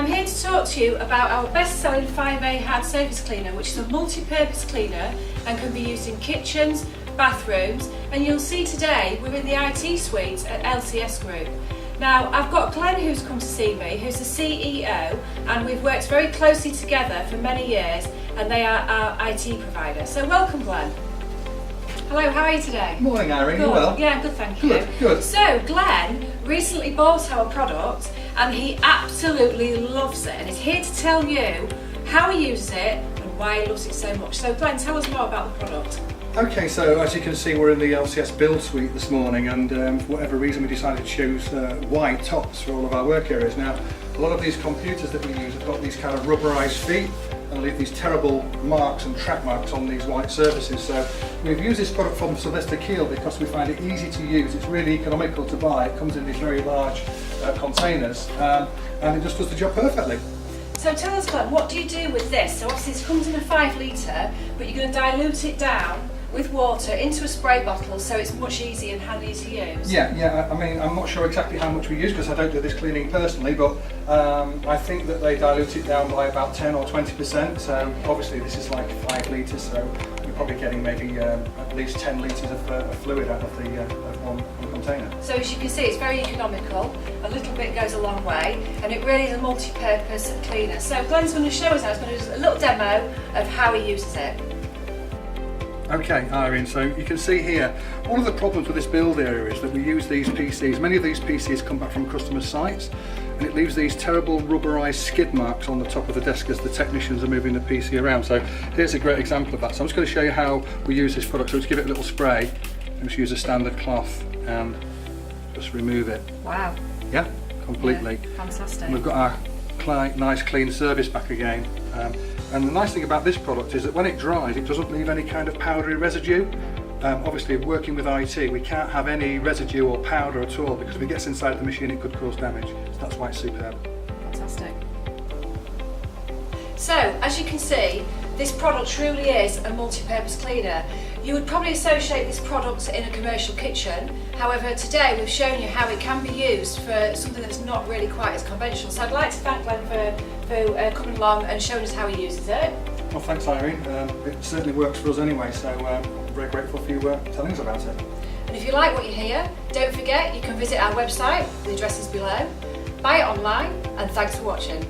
I'm here to talk to you about our best-selling 5A hand surface cleaner, which is a multi-purpose cleaner and can be used in kitchens, bathrooms, and you'll see today we're in the IT suite at LCS Group. Now, I've got Glenn who's come to see me, who's the CEO, and we've worked very closely together for many years, and they are our IT provider. So welcome, Glenn. Hello, how are you today? Morning, Irene. Good. You well? Yeah, I'm good, thank you. Good. So, Glenn recently bought our product and he absolutely loves it, and he's here to tell you how he uses it and why he loves it so much. So, Glenn, tell us more about the product. Okay, so as you can see, we're in the LCS build suite this morning, and for whatever reason we decided to choose white tops for all of our work areas. Now, a lot of these computers that we use have got these kind of rubberized feet and leave these terrible marks and track marks on these white surfaces. So we've used this product from Sylvester Keel because we find it easy to use. It's really economical to buy. It comes in these very large containers, and it just does the job perfectly. So tell us, Glenn, what do you do with this? So obviously this comes in a 5 litre, but you're going to dilute it down with water into a spray bottle, so it's much easier and handier to use. Yeah. I mean, I'm not sure exactly how much we use because I don't do this cleaning personally, but I think that they dilute it down by about 10 or 20%. So obviously this is like 5 litres, so you're probably getting maybe at least 10 litres of fluid out of one container. So as you can see, it's very economical. A little bit goes a long way, and it really is a multi-purpose cleaner. So Glenn's going to show us now. He's going to do a little demo of how he uses it. Okay, Irene, so you can see here, one of the problems with this build area is that we use these PCs. Many of these PCs come back from customer sites, and it leaves these terrible rubberized skid marks on the top of the desk as the technicians are moving the PC around. So here's a great example of that. So I'm just going to show you how we use this product. So let's give it a little spray, and just use a standard cloth and just remove it. Wow. Yeah, completely. Yeah, fantastic. And we've got our nice clean service back again. And the nice thing about this product is that when it dries, it doesn't leave any kind of powdery residue. Obviously, working with IT, we can't have any residue or powder at all, because if it gets inside the machine, it could cause damage. So that's why it's superb. Fantastic. So, as you can see, this product truly is a multi-purpose cleaner. You would probably associate this product in a commercial kitchen. However, today we've shown you how it can be used for something that's not really quite as conventional. So I'd like to thank Glenn for coming along and showing us how he uses it. Well, thanks, Irene. It certainly works for us anyway, so I'm very grateful for you telling us about it. And if you like what you hear, don't forget you can visit our website, the address is below, buy it online, and thanks for watching.